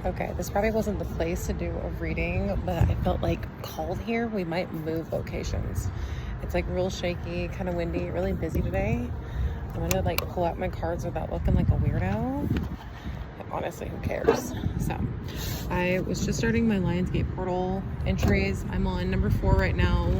Okay, this probably wasn't the place to do a reading, but I felt like called here, we might move locations. It's like real shaky, kind of windy, really busy today. I'm gonna like pull out my cards without looking like a weirdo. And honestly, who cares? So, I was just starting my Lionsgate portal entries. I'm on number 4 right now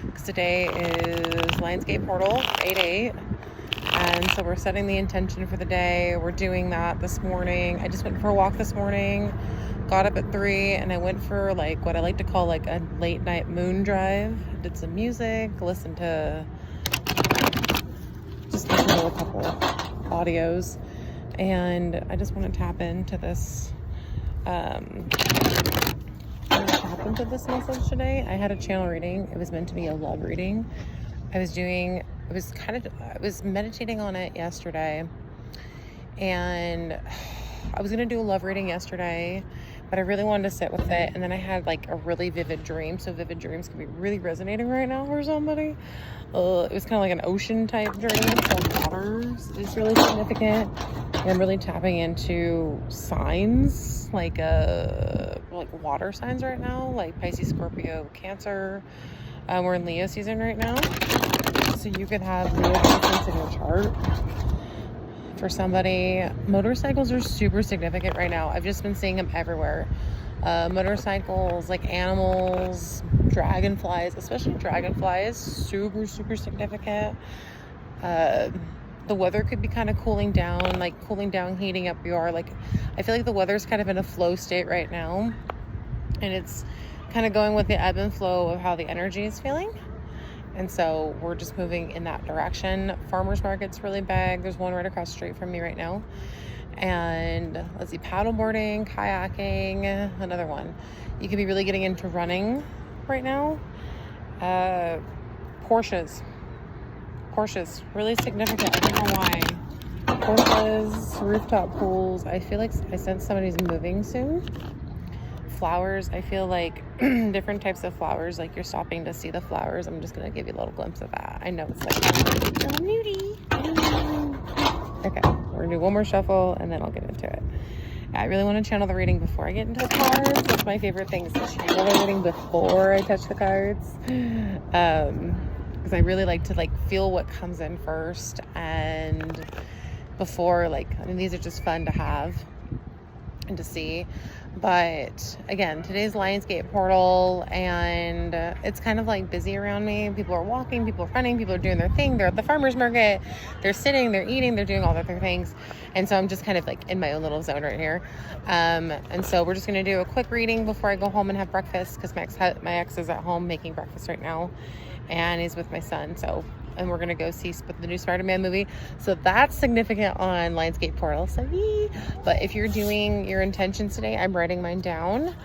because today is Lionsgate portal 8/8. And so we're setting the intention for the day. We're doing that this morning. I just went for a walk this morning, got up at 3, and I went for like what I like to call like a late night moon drive. Did some music, listened to a couple audios, and I just want to tap into this message today. I had a channel reading. It was meant to be a love reading. I was meditating on it yesterday, and I was going to do a love reading yesterday, but I really wanted to sit with it. And then I had like a really vivid dream. So vivid dreams can be really resonating right now for somebody. It was kind of like an ocean type dream. So waters is really significant. And I'm really tapping into signs like water signs right now, like Pisces, Scorpio, Cancer. We're in Leo season right now. So you could have Leo placements in your chart. For somebody, motorcycles are super significant right now. I've just been seeing them everywhere. Motorcycles, like animals, dragonflies, especially dragonflies, super, super significant. The weather could be kind of cooling down, heating up. I feel like the weather's kind of in a flow state right now. And it's kind of going with the ebb and flow of how the energy is feeling. And so we're just moving in that direction. Farmers market's really big. There's one right across the street from me right now. And let's see, paddleboarding, kayaking, another one. You could be really getting into running right now. Porsches, really significant. I don't know why. Porsches, rooftop pools. I feel like I sense somebody's moving soon. Flowers, I feel like different types of flowers, like you're stopping to see the flowers. I'm just gonna give you a little glimpse of that. I know it's like a nudie. Okay, we're gonna do one more shuffle and then I'll get into it. I really want to channel the reading before I get into the cards. That's my favorite thing, is to channel the reading before I touch the cards, because I really like to feel what comes in first, and before these are just fun to have and to see. But again, today's Lionsgate portal, and it's kind of like busy around me. People are walking, people are running, people are doing their thing. They're at the farmer's market, they're sitting, they're eating, they're doing all their things. And so I'm just kind of in my own little zone right here. And so we're just going to do a quick reading before I go home and have breakfast, because my ex is at home making breakfast right now, and he's with my son. And we're going to go see the new Spider-Man movie. So that's significant on Lionsgate portal. So, but if you're doing your intentions today, I'm writing mine down.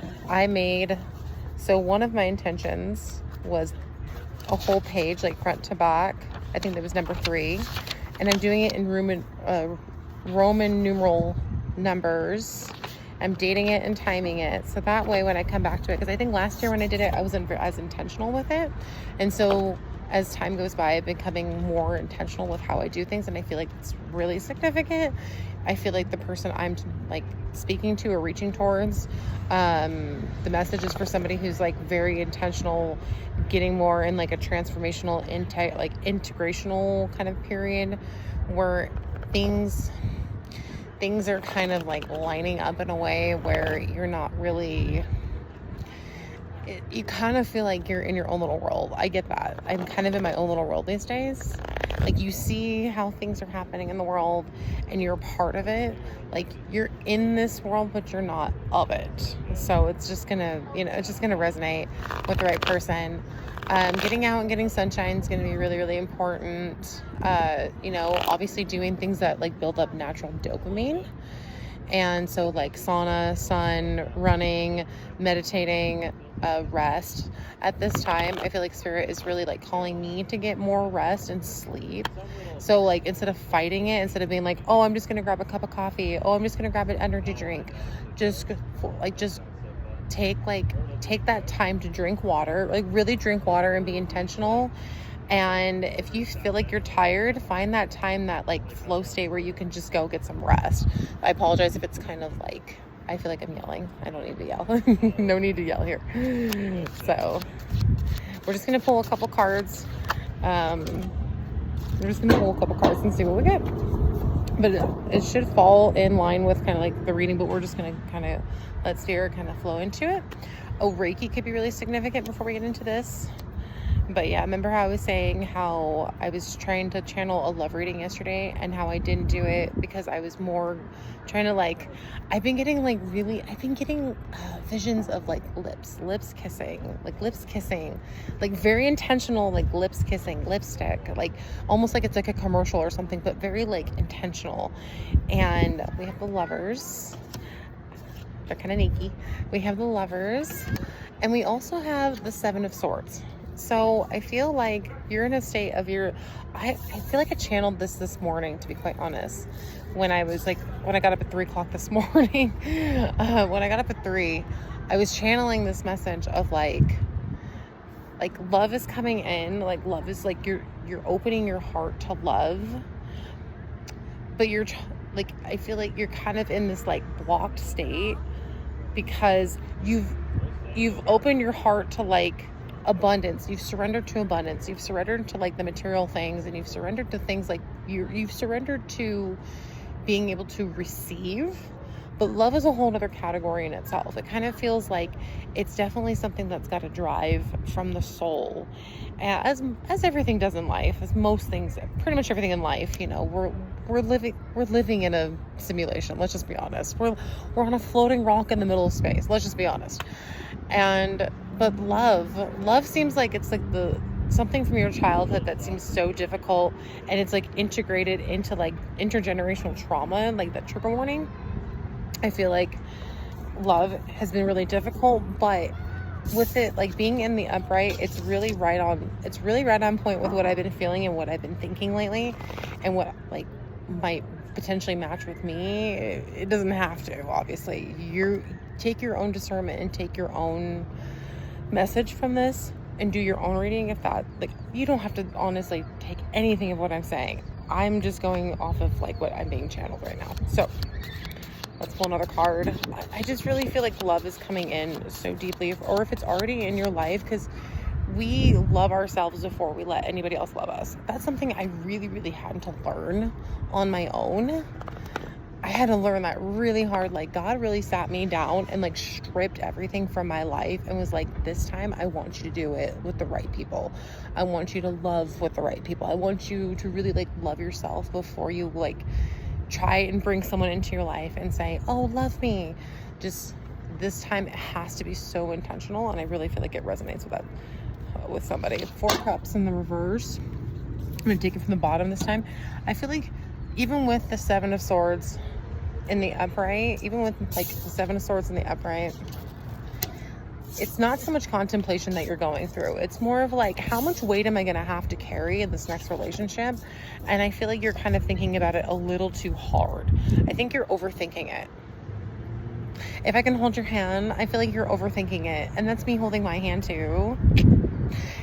So one of my intentions was a whole page, front to back. I think that was number 3. And I'm doing it in Roman numeral numbers. I'm dating it and timing it. So that way when I come back to it, because I think last year when I did it, I wasn't as intentional with it. And so as time goes by, I'm becoming more intentional with how I do things, and I feel like it's really significant. I feel like the person I'm speaking to or reaching towards, the message is for somebody who's very intentional, getting more in a transformational, integrational kind of period, where things are kind of lining up in a way where you're not really. You kind of feel like you're in your own little world. I get that. I'm kind of in my own little world these days. You see how things are happening in the world, and you're a part of it. You're in this world, but you're not of it. So it's just gonna, resonate with the right person. Getting out and getting sunshine is gonna be really, really important. Obviously doing things that build up natural dopamine. And so sauna, sun, running, meditating, rest. At this time, I feel like Spirit is really calling me to get more rest and sleep. So instead of fighting it, instead of being oh, I'm just going to grab a cup of coffee. Oh, I'm just going to grab an energy drink. Just take that time to drink water, really drink water and be intentional. And if you feel like you're tired, find that time, that like flow state where you can just go get some rest. I apologize if it's kind of like, I feel like I'm yelling. I don't need to yell. No need to yell here. So we're just going to pull a couple cards. We're just going to pull a couple cards and see what we get. But it should fall in line with kind of like the reading, but we're just going to kind of let spirit kind of flow into it. Oh, Reiki could be really significant before we get into this. But yeah, remember how I was saying how I was trying to channel a love reading yesterday and how I didn't do it because I was more trying to like, I've been getting visions of like lips kissing, like very intentional, like lips kissing, lipstick, like almost like it's like a commercial or something, but very like intentional. And we have the Lovers. They're kind of sneaky. We have the Lovers, and we also have the Seven of Swords. So I feel like you're in a state of I feel like I channeled this morning, to be quite honest, when I got up at 3 o'clock this morning. When I got up at 3, I was channeling this message of like love is coming in, like love is like you're opening your heart to love, but I feel like you're kind of in this like blocked state because you've opened your heart to like abundance. You've surrendered to abundance. You've surrendered to like the material things, and you've surrendered to things like you've surrendered to being able to receive. But love is a whole other category in itself. It kind of feels like it's definitely something that's got to drive from the soul, as everything does in life, as most things, pretty much everything in life. You know, we're living in a simulation. Let's just be honest. We're on a floating rock in the middle of space. Let's just be honest. But love seems like it's like something from your childhood that seems so difficult, and it's like integrated into like intergenerational trauma, like that trigger warning. I feel like love has been really difficult, but with it like being in the upright, it's really right on point with what I've been feeling and what I've been thinking lately, and what like might potentially match with me. It doesn't have to, obviously. You take your own discernment and take your own message from this and do your own reading. If that, like, you don't have to honestly take anything of what I'm saying. I'm just going off of like what I'm being channeled right now. So let's pull another card. I just really feel like love is coming in so deeply, or if it's already in your life, because we love ourselves before we let anybody else love us. That's something I really, really had to learn on my own. I had to learn that really hard. Like, God really sat me down and like stripped everything from my life and was like, this time I want you to do it with the right people. I want you to love with the right people. I want you to really like love yourself before you like try and bring someone into your life and say, oh, love me. Just this time it has to be so intentional, and I really feel like it resonates with that with somebody. 4 Cups in the reverse. I'm gonna take it from the bottom this time. I feel like even with the 7 of Swords in the upright, even with like the 7 of Swords in the upright, it's not so much contemplation that you're going through. It's more of like, how much weight am I going to have to carry in this next relationship? And I feel like you're kind of thinking about it a little too hard. I think you're overthinking it. If I can hold your hand, I feel like you're overthinking it. And that's me holding my hand too.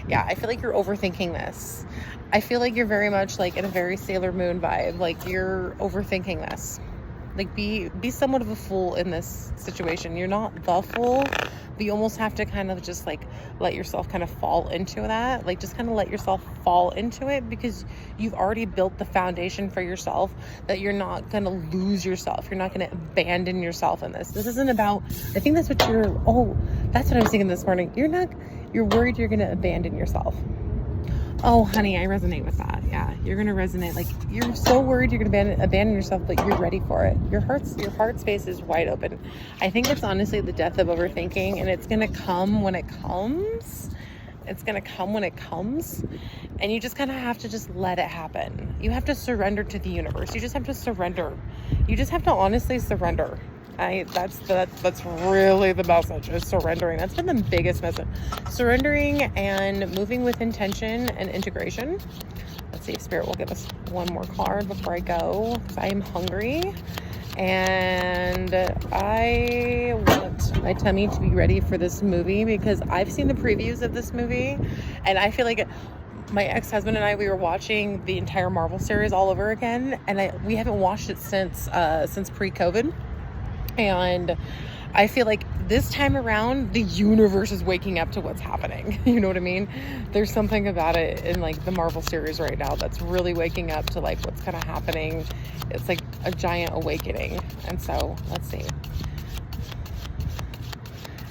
Yeah, I feel like you're overthinking this. I feel like you're very much like in a very Sailor Moon vibe. Like, you're overthinking this. Like, be somewhat of a fool in this situation. You're not the fool, but you almost have to kind of just like let yourself kind of fall into that. Like, just kind of let yourself fall into it, because you've already built the foundation for yourself that you're not going to lose yourself. You're not going to abandon yourself in this. This isn't about, I think that's what that's what I was thinking this morning. You're worried you're going to abandon yourself. Oh, honey, I resonate with that. Yeah, you're going to resonate. Like, you're so worried you're going to abandon yourself, but you're ready for it. Your heart space is wide open. I think it's honestly the death of overthinking, and it's going to come when it comes. It's going to come when it comes, and you just kind of have to just let it happen. You have to surrender to the universe. You just have to surrender. You just have to honestly surrender. That's really the message, is surrendering. That's been the biggest message. Surrendering and moving with intention and integration. Let's see if Spirit will give us one more card before I go, because I am hungry and I want my tummy to be ready for this movie, because I've seen the previews of this movie and I feel like my ex-husband and I, we were watching the entire Marvel series all over again, and we haven't watched it since pre-COVID. And I feel like this time around, the universe is waking up to what's happening. You know what I mean? There's something about it in like the Marvel series right now that's really waking up to like what's kind of happening. It's like a giant awakening. And so let's see.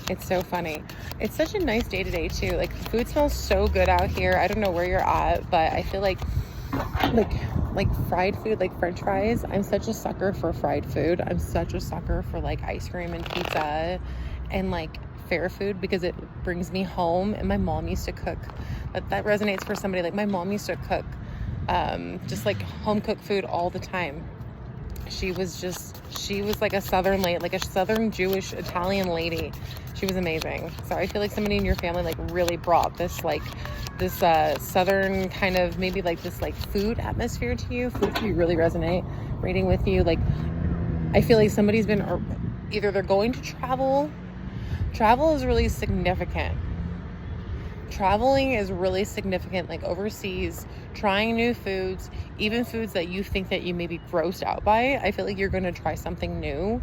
It's so funny. It's such a nice day today too. Like the food smells so good out here. I don't know where you're at, but I feel like fried food, like French fries. I'm such a sucker for fried food. I'm such a sucker for like ice cream and pizza and like fair food because it brings me home. And my mom used to cook. That resonates for somebody. Like my mom used to cook just like home cooked food all the time. She was like a Southern lady, like a Southern Jewish Italian lady. She was amazing. So I feel like somebody in your family like really brought this Southern kind of maybe like this like food atmosphere to you. Food can be really resonating with you. Like I feel like somebody's been either they're going to travel. Travel is really significant. Traveling is really significant, like overseas, trying new foods, even foods that you think that you may be grossed out by. I feel like you're going to try something new.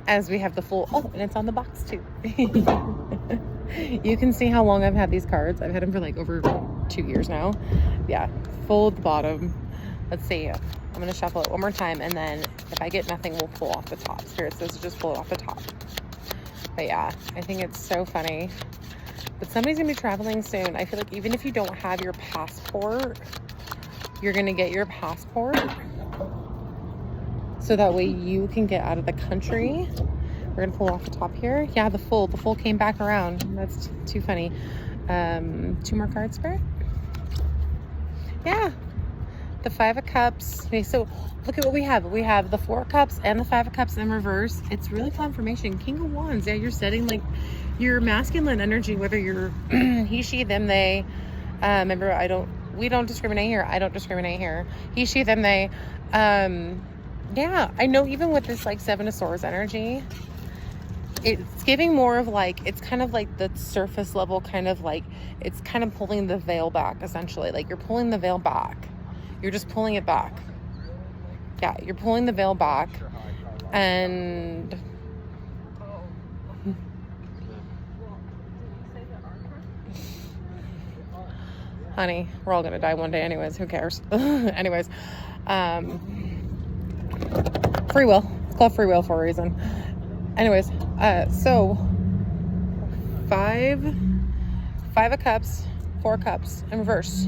As we have the full, and it's on the box too. You can see how long I've had these cards. I've had them for like over 2 years now. Yeah, full at the bottom. Let's see. I'm going to shuffle it one more time, and then if I get nothing, we'll pull off the top. Spirit says to just pull it off the top. But yeah, I think it's so funny. But somebody's going to be traveling soon. I feel like even if you don't have your passport, you're going to get your passport. So that way you can get out of the country. We're going to pull off the top here. Yeah, the full came back around. That's too funny. 2 more cards, Spirit. Yeah. The 5 of Cups. Okay, so look at what we have. We have the 4 of Cups and the 5 of Cups in reverse. It's really confirmation. King of Wands. Yeah, you're setting like your masculine energy, whether you're he, she, them, they. Remember, we don't discriminate here. I don't discriminate here. He, she, them, they. Yeah, I know even with this like 7 of Swords energy, it's giving more of like, it's kind of like the surface level kind of like, it's kind of pulling the veil back essentially. Like you're pulling the veil back. You're just pulling it back. Yeah, you're pulling the veil back. And honey, we're all gonna die one day anyways. Who cares? Anyways, free will. It's called free will for a reason. Anyways, so 5 of Cups, 4 Cups in reverse.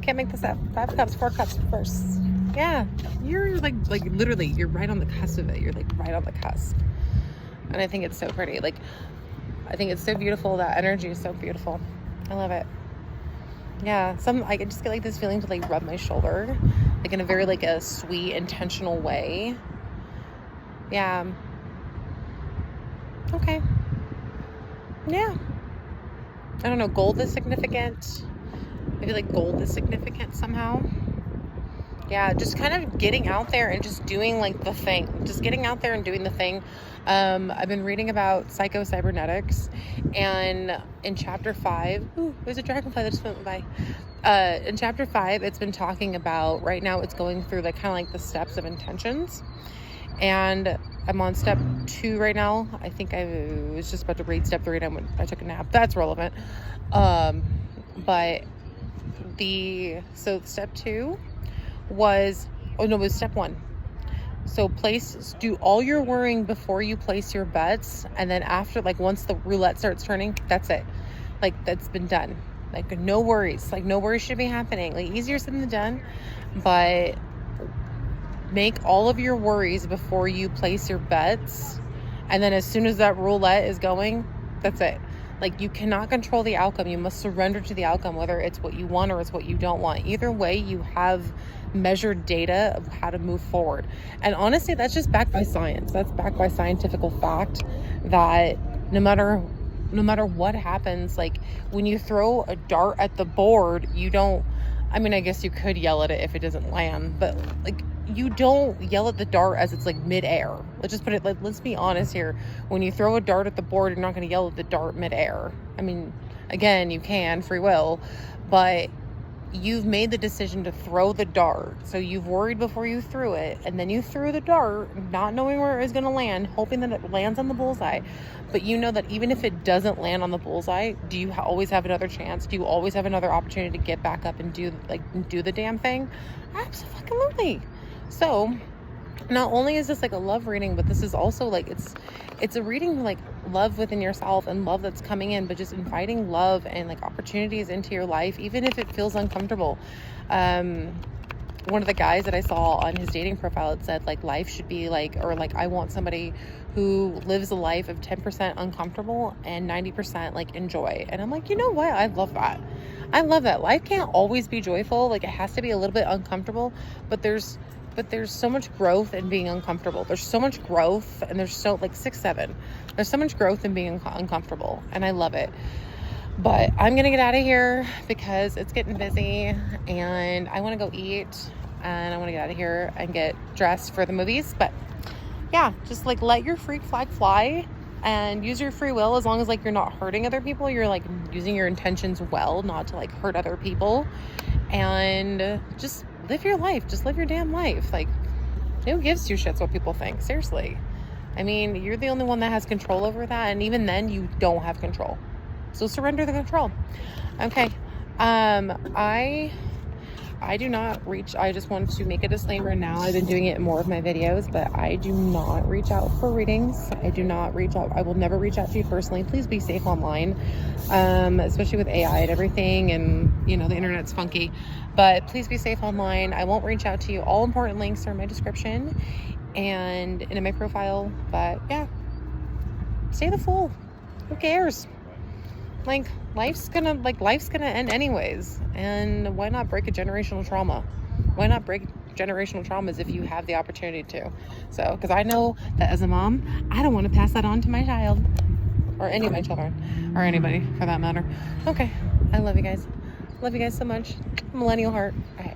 Can't make this up. 5 of Cups, 4 Cups reverse. Yeah, you're like literally, you're right on the cusp of it. You're like right on the cusp, and I think it's so pretty. Like, I think it's so beautiful. That energy is so beautiful. I love it. Yeah, I just get like this feeling to like rub my shoulder, like in a very like a sweet, intentional way. Yeah. Okay. Yeah. I don't know. Gold is significant. I feel like gold is significant somehow. Yeah, just kind of getting out there and just doing like the thing. Just getting out there and doing the thing. I've been reading about psycho-cybernetics, and in chapter 5, there's a dragonfly that just went by. In chapter 5, it's been talking about, right now it's going through like kind of like the steps of intentions. And I'm on step 2 right now. I think I was just about to read step 3 and I took a nap. That's relevant. But step 2 was, it was step 1. So do all your worrying before you place your bets. And then after, like once the roulette starts turning, that's it. Like that's been done. Like no worries. Like no worries should be happening. Like easier said than done. But make all of your worries before you place your bets. And then as soon as that roulette is going, that's it. Like you cannot control the outcome. You must surrender to the outcome, whether it's what you want or it's what you don't want. Either way, you have measured data of how to move forward. And honestly, that's just backed by science. That's backed by scientific fact that no matter what happens, like when you throw a dart at the board, I guess you could yell at it if it doesn't land, but like you don't yell at the dart as it's like midair. Let's be honest here. When you throw a dart at the board, you're not going to yell at the dart midair. I mean, Again, you can, free will, but you've made the decision to throw the dart. So you've worried before you threw it, and then you threw the dart, not knowing where it was going to land, hoping that it lands on the bullseye. But you know that even if it doesn't land on the bullseye, do you always have another chance? Do you always have another opportunity to get back up and do the damn thing? Absolutely. So not only is this like a love reading, but this is also like, it's a reading like love within yourself and love that's coming in, but just inviting love and like opportunities into your life, even if it feels uncomfortable. One of the guys that I saw on his dating profile, it said like life should be like, or like, I want somebody who lives a life of 10% uncomfortable and 90% like enjoy. And I'm like, you know what? I love that. I love that. Life can't always be joyful. Like, it has to be a little bit uncomfortable, but there's so much growth in being uncomfortable. There's so much growth, and there's so like 6-7. There's so much growth in being uncomfortable, and I love it. But I'm gonna get out of here because it's getting busy, and I want to go eat, and I want to get out of here and get dressed for the movies. But yeah, just like let your freak flag fly and use your free will, as long as like you're not hurting other people. You're like using your intentions well, not to like hurt other people, and just live your life. Just live your damn life. Like, who gives two shits what people think? Seriously. I mean, you're the only one that has control over that, and even then you don't have control. So surrender the control. Okay. I do not reach, I just want to make a disclaimer now. I've been doing it in more of my videos, but I do not reach out for readings. I do not reach out. I will never reach out to you personally. Please be safe online, especially with AI and everything, and you know, the internet's funky, but please be safe online. I won't reach out to you. All important links are in my description and in my profile. But yeah, stay the fool. Who cares? Like, life's gonna end anyways, and why not break a generational trauma? Why not break generational traumas if you have the opportunity to? So, because I know that as a mom, I don't want to pass that on to my child, or any of my children, or anybody for that matter. Okay, I love you guys so much. Millennial heart. All right.